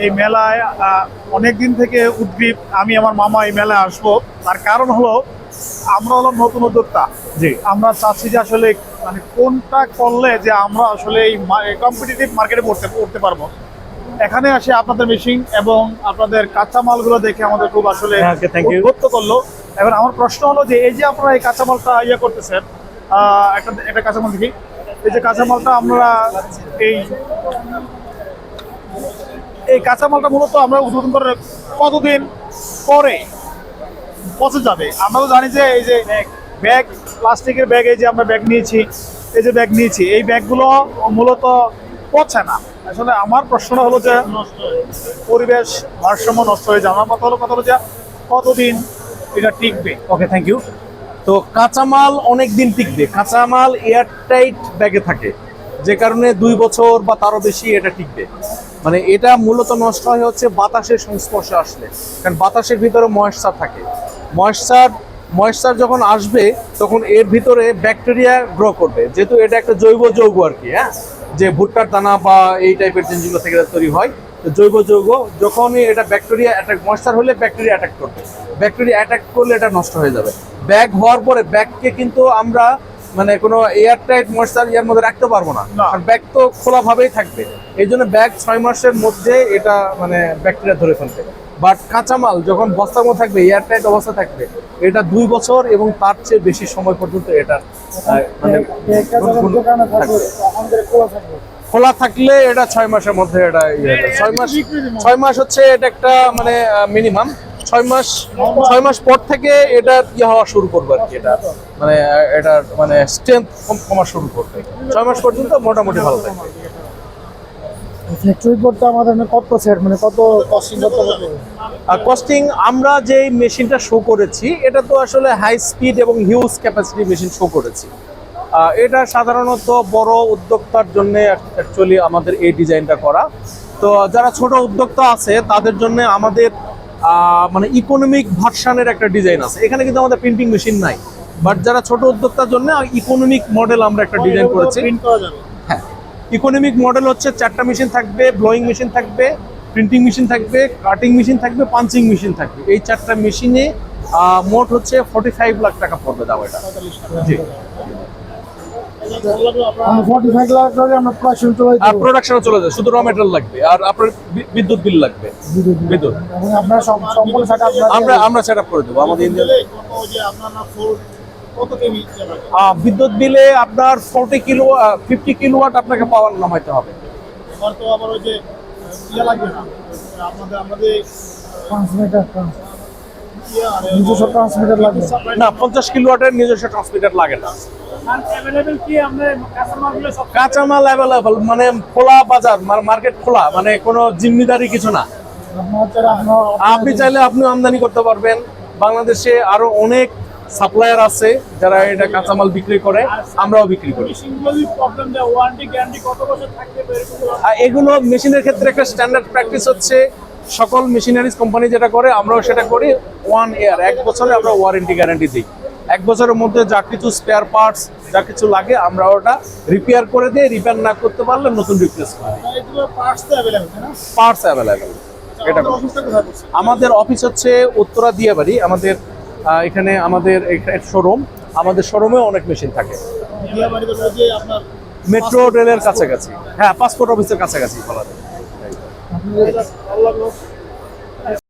এই মেলায় অনেকদিন থেকে উদ্গ্রীব আমি আমার মামা এই মেলায় আসবো। তার কারণ হলো আমরা হলাম নতুন উদ্যোক্তা। জি। আমরা চাচ্ছি যে আসলে মানে কোনটা করলে যে আমরা আসলে এই কম্পিটিটিভ মার্কেটে পড়তে পারবো। এখানে আসে আপনাদের মেশিন এবং আপনাদের কাঁচামালগুলো দেখে আমাদের খুব আসলে উদ্বুদ্ধ করলো। এবার আমার প্রশ্ন হলো যে এই যে আপনারা এই কাঁচামালটা করতেছেন, একটা কাঁচামাল দেখি। এই যে কাঁচামালটা আমরা এই কাঁচামালটা মূলত আমরা উৎপাদন করার কতদিন পরে পচে যাবে? আমরা তো জানি যে এই যে ব্যাগ, প্লাস্টিকের ব্যাগ, এই যে আমরা ব্যাগ নিয়েছি, এই ব্যাগগুলো মূলত পচে না। আসলে আমার প্রশ্নটা হলো যে পরিবেশ ভারসাম্য নষ্ট হয়ে যায়। আমার কথা হলো যে কতদিন এটা টিকবে? ওকে, থ্যাংক ইউ। তো কাঁচামাল অনেক দিন টিকবে। কাঁচামাল এয়ারটাইট ব্যাগে থাকে, যে কারণে 2 বছর বা তারও বেশি এটা টিকবে। মানে এটা মূলত নষ্ট হয় হচ্ছে বাতাসের সংস্পর্শে আসলে, কারণ বাতাসের ভিতরে ময়েশ্চার থাকে। ময়েশ্চার যখন আসবে তখন এর ভিতরে ব্যাকটেরিয়া গ্রো করবে, যেহেতু এটা একটা জৈব যৌগ আর কি। হ্যাঁ, যে ভুট্টার দানা বা এই টাইপের জিনিসগুলো থেকে তৈরি হয়। তো জৈব যৌগ যখনই এটা ব্যাকটেরিয়া অ্যাটাক, ময়েশ্চার হলে ব্যাকটেরিয়া অ্যাটাক করবে। ব্যাকটেরিয়া অ্যাটাক করলে এটা নষ্ট হয়ে যাবে। ব্যাগ হওয়ার পরে ব্যাগকে কিন্তু আমরা মানে কোনো এয়ারটাইট ময়েশ্চার এর মধ্যে রাখতে পারবো না, আর ব্যাগ তো খোলাভাবেই থাকবে। এই জন্য ব্যাগ 6 মাসের মধ্যে এটা মানে ব্যাকটেরিয়া ধরে ফেলবে। বাট কাঁচামাল যখন বস্তার মধ্যে থাকবে, এয়ারটাইট অবস্থা থাকবে, এটা 2 বছর এবং তার চেয়ে বেশি সময় পর্যন্ত এটা মানে খোলা থাকলে এটা 6 মাসের মধ্যে এটা 6 মাস হচ্ছে এটা একটা মানে মিনিমাম। 6 মাস পর থেকে এটা হওয়া শুরু করবে আর কি। এটা মানে এটার মানে স্ট্রেংথ কমা শুরু করবে। 6 মাস পর্যন্ত মোটামুটি ভালো থাকবে। ফ্যাক্টরি করতে আমাদের কত সেট মানে কত কস্টিং করতে হবে? কস্টিং আমরা যে মেশিনটা শো করেছি এটা তো আসলে হাই স্পিড এবং হিউজ ক্যাপাসিটি মেশিন শো করেছি। এটা সাধারণত বড় উদ্যোক্তার জন্য অ্যাকচুয়ালি আমাদের এই ডিজাইনটা করা। তো যারা ছোট উদ্যোক্তা আছে তাদের জন্য আমাদের মানে ইকোনমিক ভার্সনের একটা ডিজাইন আছে। এখানে কিন্তু আমাদের প্রিন্টিং মেশিন নাই, বাট যারা ছোট উদ্যোক্তার জন্য ইকোনমিক মডেল আমরা একটা ডিজাইন করেছি। হ্যাঁ, ইকোনমিক মডেল হচ্ছে 4টা মেশিন থাকবে, ব্লোয়িং মেশিন থাকবে, প্রিন্টিং মেশিন থাকবে, কাটিং মেশিন থাকবে, পাঞ্চিং মেশিন থাকবে। এই 4টা মেশিনে মোট হচ্ছে 45 লাখ টাকা পড়বে দাম এটা। জি, 45 লাখ টাকা আমরা প্রোডাকশনে চলে যায়, শুধু র মেটেরিয়াল লাগবে আর আপনার বিদ্যুৎ বিল লাগবে। বিদ্যুৎ আপনারা সম্পূর্ণ সেটআপ আমরা সেটআপ করে দেবো আমাদের ইন্ডিয়ান। বিদ্যুৎ বিলে আপনার 50 কিলোওয়াট আপনাকে পাওয়ার নামাইতে হবে। নিজস্ব ট্রান্সমিটার লাগবে না, 50 কিলোওয়াটের নিজস্ব ট্রান্সমিটার লাগে না। কাঁচামাল অ্যাভেলেবল, মানে খোলা বাজার, মার্কেট খোলা, মানে কোনো জিম্মেদারি কিছু না। আপনি চাইলে আপনি আমদানি করতে পারবেন। বাংলাদেশে আরো অনেক সাপ্লায়ার আছে যারা এটা কাঁচামাল বিক্রি করে, আমরাও বিক্রি করি। এগুলো মেশিনের ক্ষেত্রে একটা স্ট্যান্ডার্ড প্র্যাকটিস হচ্ছে, সকল মেশিনারিজ কোম্পানি যেটা করে আমরাও সেটা করি। 1 ইয়ার, 1 বছরে আমরা ওয়ারেন্টি গ্যারান্টি দিই। 1 বছরের মধ্যে যা কিছু স্পেয়ার পার্টস যা কিছু লাগে আমরা ওটা রিপেয়ার করে দিই। রিপেয়ার না করতে পারলে নতুন রিপ্লেস করে দিই। Parts available. এটা আমাদের অফিস হচ্ছে উত্তরা দিয়াবাড়ি। আমাদের এখানে আমাদের শোরুম, আমাদের শোরুমেও অনেক মেশিন থাকে। মেট্রো রেলের কাছাকাছি, হ্যাঁ, পাসপোর্ট অফিসের কাছাকাছি বলা যায়।